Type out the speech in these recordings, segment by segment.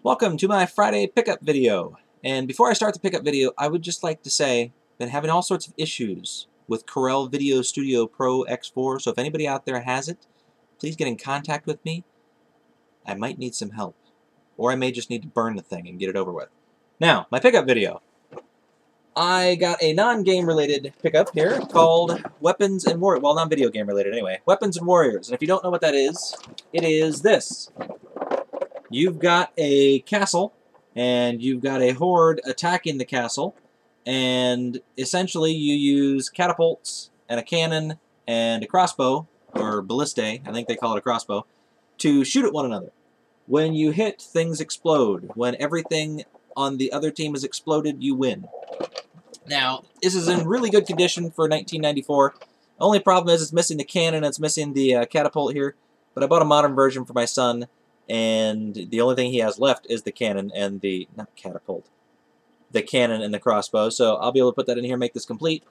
Welcome to my Friday pickup video. And before I start the pickup video, I would just like to say that I'm having all sorts of issues with Corel Video Studio Pro X4, so if anybody out there has it, please get in contact with me. I might need some help. Or I may just need to burn the thing and get it over with. Now, my pickup video. I got a non-game related pickup here called Weapons and Warriors. Well, non-video game related anyway. Weapons and Warriors. And if you don't know what that is, it is this. You've got a castle, and you've got a horde attacking the castle, and essentially you use catapults and a cannon and a crossbow, or ballistae, I think they call it a crossbow, to shoot at one another. When you hit, things explode. When everything on the other team is exploded, you win. Now, this is in really good condition for 1994. Only problem is it's missing the cannon, it's missing the catapult here, but I bought a modern version for my son, and the only thing he has left is the cannon and the, not catapult, the cannon and the crossbow, so I'll be able to put that in here, make this complete,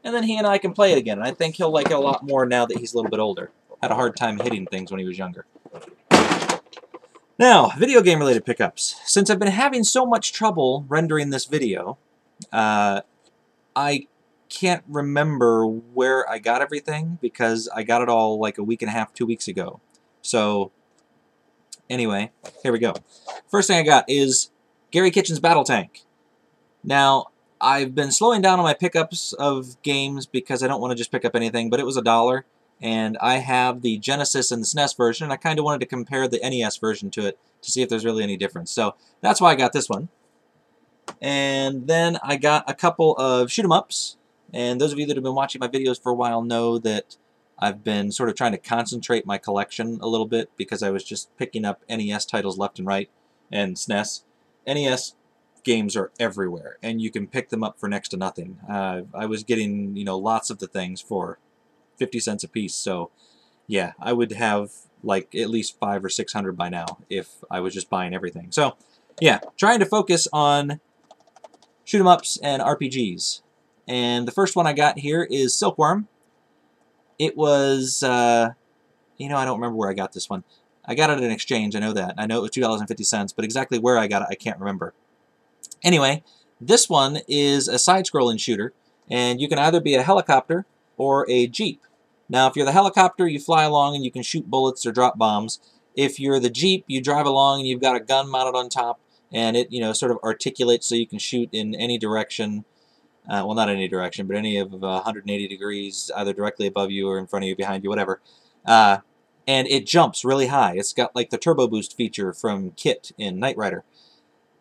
and then he and I can play it again, and I think he'll like it a lot more now that he's a little bit older. Had a hard time hitting things when he was younger. Now, video game related pickups. Since I've been having so much trouble rendering this video, I can't remember where I got everything, because I got it all like a week and a half, 2 weeks ago. So, anyway, here we go. First thing I got is Gary Kitchen's Battle Tank. Now, I've been slowing down on my pickups of games because I don't want to just pick up anything, but it was $1, and I have the Genesis and the SNES version, and I kind of wanted to compare the NES version to it to see if there's really any difference. So that's why I got this one. And then I got a couple of shoot-'em-ups, and those of you that have been watching my videos for a while know that I've been sort of trying to concentrate my collection a little bit because I was just picking up NES titles left and right, and SNES. NES games are everywhere, and you can pick them up for next to nothing. I was getting, lots of the things for 50 cents a piece, so yeah, I would have like at least 500 or 600 by now if I was just buying everything. So yeah, trying to focus on shoot-'em-ups and RPGs. And the first one I got here is Silkworm. It was, I don't remember where I got this one. I got it at an exchange, I know that. I know it was $2.50, but exactly where I got it, I can't remember. Anyway, this one is a side-scrolling shooter, and you can either be a helicopter or a jeep. Now, if you're the helicopter, you fly along and you can shoot bullets or drop bombs. If you're the jeep, you drive along and you've got a gun mounted on top, and it, sort of articulates so you can shoot in any direction. Well, not any direction, but any of 180 degrees, either directly above you or in front of you, behind you, whatever. And it jumps really high. It's got like the turbo boost feature from Kit in Knight Rider.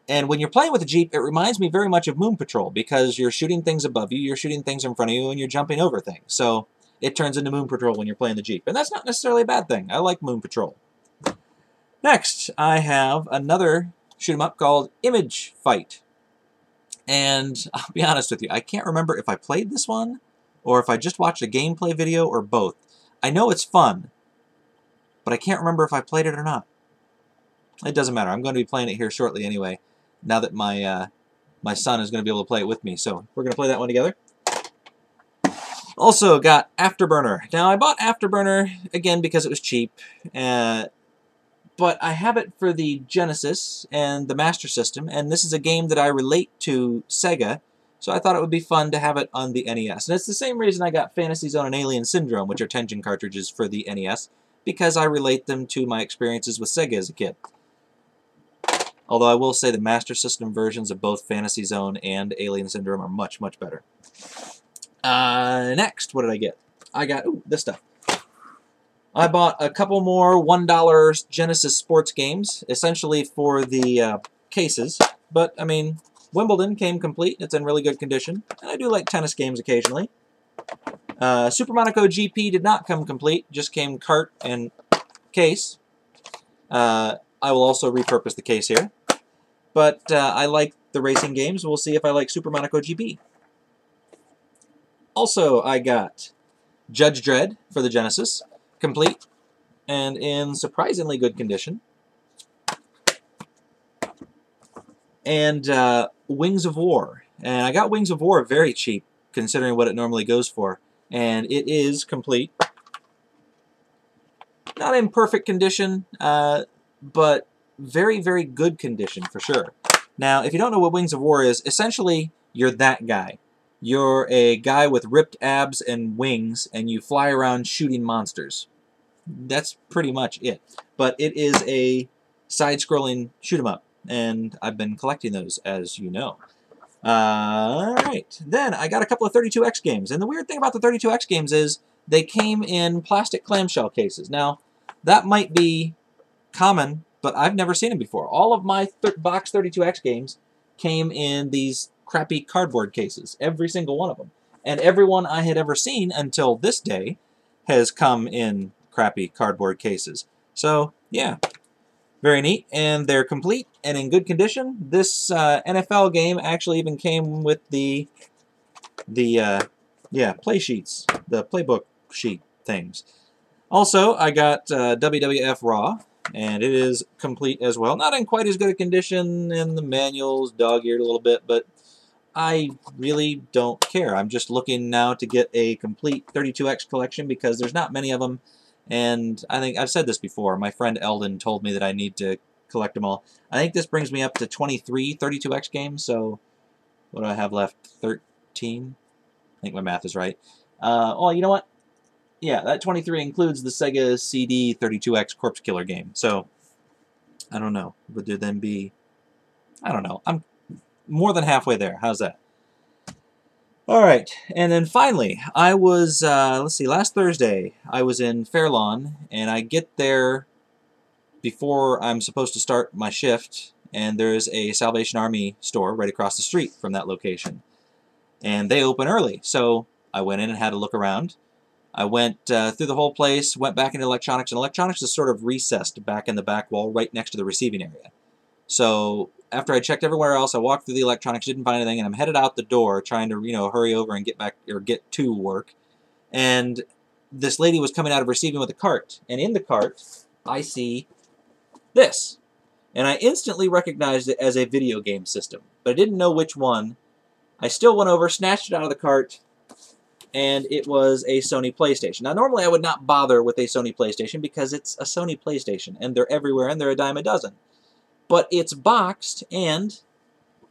And when you're playing with a Jeep, it reminds me very much of Moon Patrol, because you're shooting things above you, you're shooting things in front of you, and you're jumping over things. So it turns into Moon Patrol when you're playing the Jeep. And that's not necessarily a bad thing. I like Moon Patrol. Next, I have another shoot-'em-up called Image Fight. And I'll be honest with you, I can't remember if I played this one or if I just watched a gameplay video or both. I know it's fun, but I can't remember if I played it or not. It doesn't matter. I'm going to be playing it here shortly anyway, now that my son is going to be able to play it with me. So we're going to play that one together. Also got Afterburner. Now, I bought Afterburner, again, because it was cheap. But I have it for the Genesis and the Master System, and this is a game that I relate to Sega, so I thought it would be fun to have it on the NES. And it's the same reason I got Fantasy Zone and Alien Syndrome, which are Tengen cartridges for the NES, because I relate them to my experiences with Sega as a kid. Although I will say the Master System versions of both Fantasy Zone and Alien Syndrome are much, much better. Next, what did I get? I got, this stuff. I bought a couple more $1 Genesis sports games, essentially for the cases. But, I mean, Wimbledon came complete. It's in really good condition. And I do like tennis games occasionally. Super Monaco GP did not come complete. Just came cart and case. I will also repurpose the case here. But I like the racing games. We'll see if I like Super Monaco GP. Also, I got Judge Dredd for the Genesis. Complete and in surprisingly good condition. And Wings of War. And I got Wings of War very cheap, considering what it normally goes for. And it is complete. Not in perfect condition, but very, very good condition for sure. Now, if you don't know what Wings of War is, essentially you're that guy. You're a guy with ripped abs and wings, and you fly around shooting monsters. That's pretty much it. But it is a side-scrolling shoot-'em-up, and I've been collecting those, as you know. Alright, then I got a couple of 32X games, and the weird thing about the 32X games is they came in plastic clamshell cases. Now, that might be common, but I've never seen them before. All of my box 32X games came in these crappy cardboard cases, every single one of them. And every one I had ever seen until this day has come in crappy cardboard cases. So, yeah, very neat, and they're complete and in good condition. This NFL game actually even came with the play sheets, the playbook sheet things. Also, I got WWF Raw, and it is complete as well. Not in quite as good a condition, and the manual's dog-eared a little bit, but I really don't care. I'm just looking now to get a complete 32X collection because there's not many of them, and I think I've said this before. My friend Eldon told me that I need to collect them all. I think this brings me up to 23 32X games, so what do I have left? 13? I think my math is right. Oh, you know what? Yeah, that 23 includes the Sega CD 32X Corpse Killer game. So, I don't know. Would there then be... I don't know. I'm more than halfway there. How's that? Alright, and then finally, I was, let's see, last Thursday, I was in Fairlawn, and I get there before I'm supposed to start my shift, and there's a Salvation Army store right across the street from that location. And they open early, so I went in and had a look around. I went through the whole place, went back into electronics, and electronics is sort of recessed back in the back wall right next to the receiving area. So after I checked everywhere else, I walked through the electronics, didn't find anything, and I'm headed out the door trying to, hurry over and get back, or get to work. And this lady was coming out of receiving with a cart, and in the cart, I see this. And I instantly recognized it as a video game system, but I didn't know which one. I still went over, snatched it out of the cart, and it was a Sony PlayStation. Now, normally I would not bother with a Sony PlayStation because it's a Sony PlayStation, and they're everywhere, and they're a dime a dozen. But it's boxed, and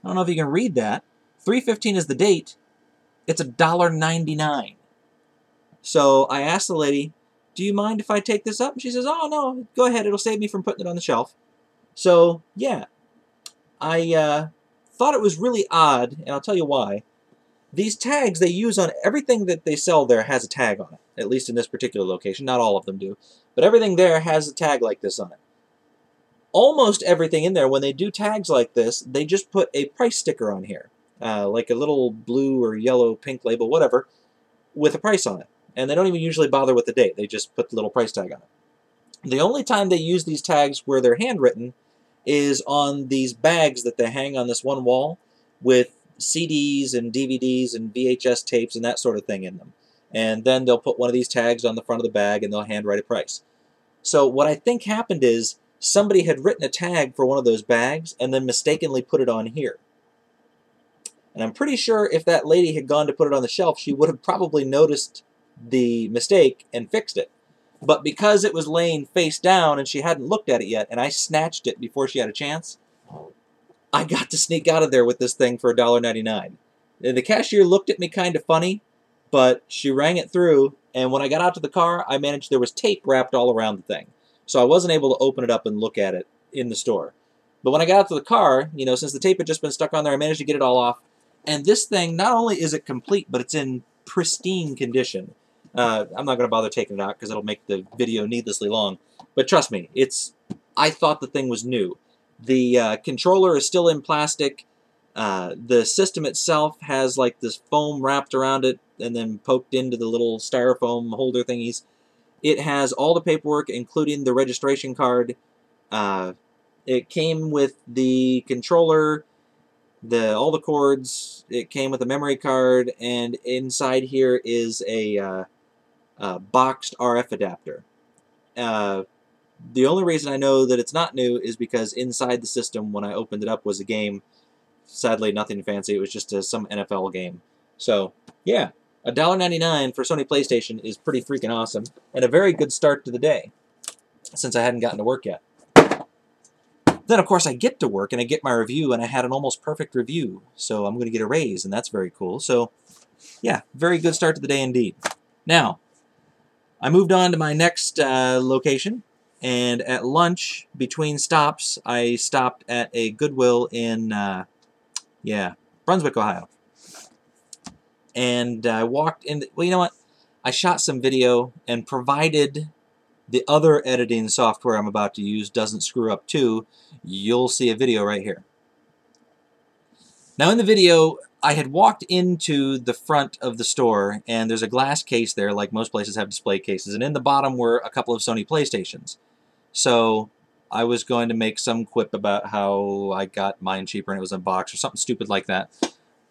I don't know if you can read that. 3/15 is the date. It's $1.99. So I asked the lady, do you mind if I take this up? And she says, oh, no, go ahead. It'll save me from putting it on the shelf. So, yeah. I thought it was really odd, and I'll tell you why. These tags they use on everything that they sell there has a tag on it, at least in this particular location. Not all of them do. But everything there has a tag like this on it. Almost everything in there, when they do tags like this, they just put a price sticker on here, like a little blue or yellow, pink label, whatever, with a price on it. And they don't even usually bother with the date. They just put the little price tag on it. The only time they use these tags where they're handwritten is on these bags that they hang on this one wall with CDs and DVDs and VHS tapes and that sort of thing in them. And then they'll put one of these tags on the front of the bag and they'll handwrite a price. So what I think happened is somebody had written a tag for one of those bags and then mistakenly put it on here. And I'm pretty sure if that lady had gone to put it on the shelf, she would have probably noticed the mistake and fixed it. But because it was laying face down and she hadn't looked at it yet, and I snatched it before she had a chance, I got to sneak out of there with this thing for $1.99. The cashier looked at me kind of funny, but she rang it through, and when I got out to the car, I managed, there was tape wrapped all around the thing. So I wasn't able to open it up and look at it in the store. But when I got out to the car, since the tape had just been stuck on there, I managed to get it all off. And this thing, not only is it complete, but it's in pristine condition. I'm not going to bother taking it out because it'll make the video needlessly long. But trust me, I thought the thing was new. The controller is still in plastic. The system itself has like this foam wrapped around it and then poked into the little styrofoam holder thingies. It has all the paperwork, including the registration card. It came with the controller, all the cords. It came with a memory card, and inside here is a boxed RF adapter. The only reason I know that it's not new is because inside the system, when I opened it up, was a game. Sadly, nothing fancy. It was just some NFL game. So, yeah. $1.99 for Sony PlayStation is pretty freaking awesome, and a very good start to the day, since I hadn't gotten to work yet. Then, of course, I get to work and I get my review, and I had an almost perfect review. So I'm going to get a raise, and that's very cool. So, yeah, very good start to the day indeed. Now, I moved on to my next location, and at lunch, between stops, I stopped at a Goodwill in, Brunswick, Ohio. And I walked in. Well, you know what? I shot some video, and provided the other editing software I'm about to use doesn't screw up too, you'll see a video right here. Now in the video, I had walked into the front of the store, and there's a glass case there, like most places have display cases, and in the bottom were a couple of Sony PlayStations. So I was going to make some quip about how I got mine cheaper and it was in a box or something stupid like that.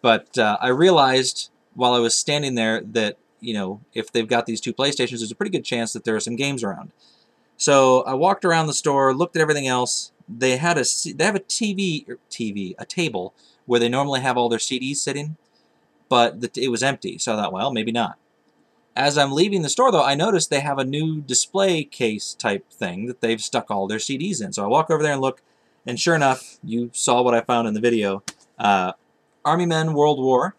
But I realized while I was standing there that, you know, if they've got these two PlayStations, there's a pretty good chance that there are some games around. So I walked around the store, looked at everything else. They have a table where they normally have all their CDs sitting, but it was empty. So I thought, well, maybe not. As I'm leaving the store, though, I noticed they have a new display case type thing that they've stuck all their CDs in. So I walk over there and look, and sure enough, you saw what I found in the video. Army Men World War,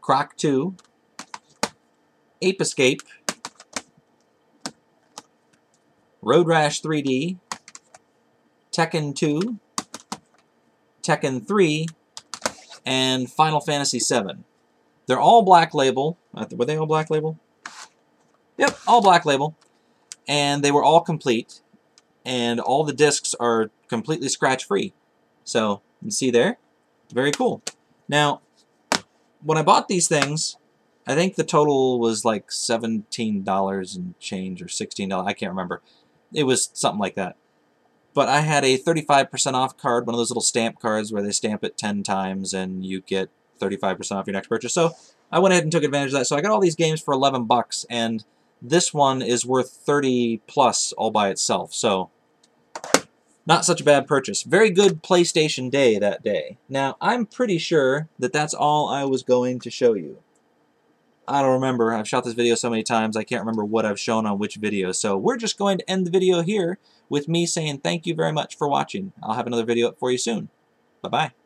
Croc 2, Ape Escape, Road Rash 3D, Tekken 2, Tekken 3, and Final Fantasy 7. They're all black label. Were they all black label? Yep, all black label. And they were all complete. And all the discs are completely scratch-free. So, you can see there. Very cool. Now, when I bought these things, I think the total was like $17 and change, or $16. I can't remember. It was something like that. But I had a 35% off card, one of those little stamp cards where they stamp it 10 times and you get 35% off your next purchase. So I went ahead and took advantage of that. So I got all these games for 11 bucks, and this one is worth 30 plus all by itself. So not such a bad purchase. Very good PlayStation day that day. Now, I'm pretty sure that that's all I was going to show you. I don't remember. I've shot this video so many times, I can't remember what I've shown on which video. So we're just going to end the video here with me saying thank you very much for watching. I'll have another video up for you soon. Bye-bye.